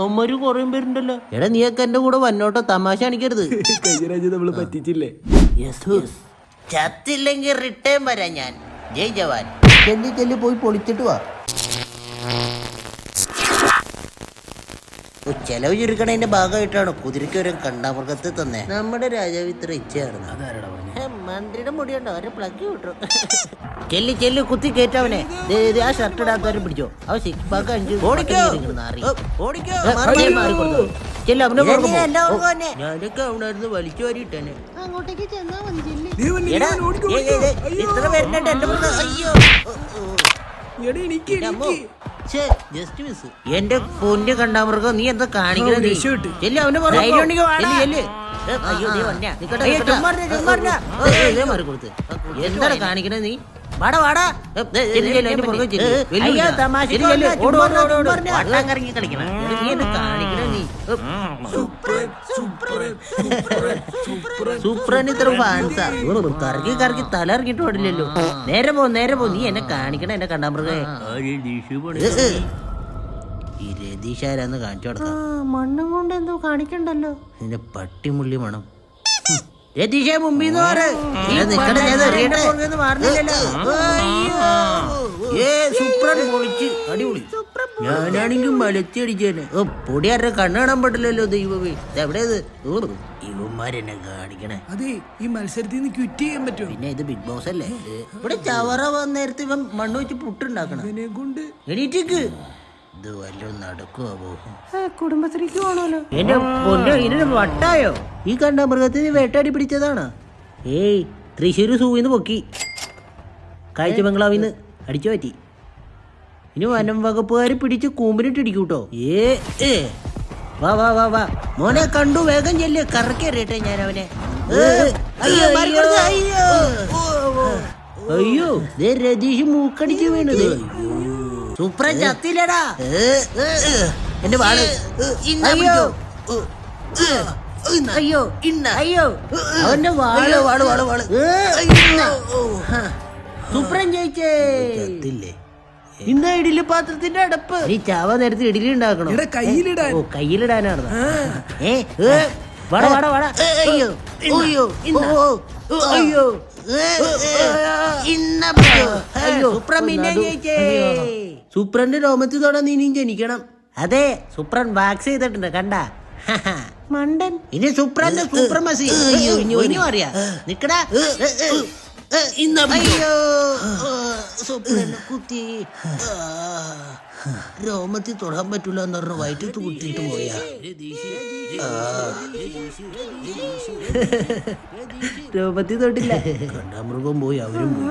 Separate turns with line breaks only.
അമ്മര് കുറേ പേരുണ്ടല്ലോ. എടാ നീയൊക്കെ എന്റെ കൂടെ വന്നോട്ടോ, തമാശ കാണിക്കരുത്.
കഴിഞ്ഞ രാജ്യം നമ്മള് പറ്റിച്ചില്ലേ?
ചത്തില്ലെങ്കിൽ റിട്ടേൺ വരാം ഞാൻ. ജയ് ജവാൻ. ചെല്ലി പോയി പൊളിച്ചിട്ട് വാ. ചെലവ് ചുരുക്കണതിന്റെ ഭാഗമായിട്ടാണ് കുതിരയ്ക്ക് ഒരു കണ്ടാമൃഗത്തെ തന്നെ. നമ്മുടെ രാജാവ് ഇത്ര ഇച്ഛയായിരുന്നു. മന്ത്രിയുടെ മുടിയുണ്ടോ അവരെ പ്ലഗ് വിട്ടു. ചെല്ലി കുത്തി കയറ്റവനെ. ആ ഷർട്ട് ഇടാത്തവരെ പിടിച്ചോ. അവൻ സിക്സ് പാക്ക് അഞ്ച് ഞാനൊക്കെ അവനായിരുന്നു വലിച്ചു വാരിയിട്ടേ. ഇത്ര പേരുണ്ട് എന്റെ എന്റെ പൊന്ന് കണ്ടാമൃഗം, നീ എന്താ കാണിക്കണത്? എന്താണ് കാണിക്കണേ നീ? വാടാ കറങ്ങി കളിക്കണം. നീ എന്താ കാണിക്കണേ നീ? സൂപ്രന് ഇത്ര ഫാൻസാ. കറക്കി തല ഇറങ്ങിട്ട് പാടില്ലല്ലോ. നേരെ പോ. നീ എന്നെ കാണിക്കണ എന്നെ കണ്ടാമൃഗേ. ഈ രതീഷാരാന്ന് കാണിച്ചു കൊടുക്കാം. മണ്ണും കൊണ്ട് എന്തോ കാണിക്കണ്ടല്ലോ. നിന്റെ പട്ടിമുള്ളി മണം. രതീഷേ മുമ്പിന്ന് അടിപൊളി. ഞാനാണെങ്കിൽ മലത്തി അടിച്ചേനെ. പൊടിയാരുടെ കണ്ണ് കാണാൻ പറ്റില്ലല്ലോ. ദൈവമേ, എവിടെയത്? ഇവന്മാരെന്നെ കാണിക്കണേ.
അതെ, ഈ മത്സരത്തിൽ നിന്ന് ക്വിറ്റ് ചെയ്യാൻ പറ്റുമോ?
പിന്നെ ഇത് ബിഗ് ബോസ് അല്ലേ? ഇവിടെ ചവറ വന്ന നേരത്തെ ഇവൻ മണ്ണ് വെച്ച് പുട്ടുണ്ടാക്കണം. എണീറ്റേക്ക്. ഇത് വല്ലതും നടക്കുവോ? കുടുംബശ്രീക്ക് പോണല്ലോ. എന്റെ പൊന്നോ, ഇതിന് വട്ടായോ? ഈ കണ്ട മൃഗത്തിന് വേട്ടാടി പിടിച്ചതാണ്. ഏയ്, തൃശ്ശൂര് സൂവിന്ന് പൊക്കി, കാഴ്ച ബംഗ്ലാവിന്ന് അടിച്ചു പറ്റി. ഇനി വനം വകുപ്പുകാര് പിടിച്ച് കൂമ്പിനിട്ട് ഇടിക്കൂട്ടോ. വാ മോനെ, കണ്ടു, വേഗം ചെല്ല്. കറക്കേറിയട്ടെ ഞാൻ അവനെ. അയ്യോ, രതീഷ് മൂക്കടിച്ച് വീണത്. സൂപ്രൻ ചത്തില്ലടാ. എന്റെ വാള്. അയ്യോ അവന്റെ വാള്. സൂപ്രൻ ജയിച്ചേ. ഇന്ന ഇഡലി പാത്രത്തിന്റെ അടപ്പ്. നീ ചാവ നേരത്തെ ഇഡലി ഉണ്ടാക്കണം. കയ്യിലിടാനാണ്. വാടാ. അയ്യോ സൂപ്രന്റെ രോമത്തിൽ തൊടാൻ നീ ജനിക്കണം. അതെ, സൂപ്രൻ വാക്സ് ചെയ്തിട്ടുണ്ട്, കണ്ട മണ്ടൻ. ഇനി സൂപ്രന്റെ സൂപ്രമസി ഇനി അറിയാ. നിക്കടാ. അയ്യോ, സൂപ്രന് കുത്തി. രോമത്തിൽ തൊടാൻ പറ്റൂല എന്ന് പറഞ്ഞ വയറ്റത്ത് കുത്തിയിട്ട് പോയാ. രോമത്തിൽ തൊട്ടില്ല. കണ്ടാമൃഗം പോയി, അവരും പോയി.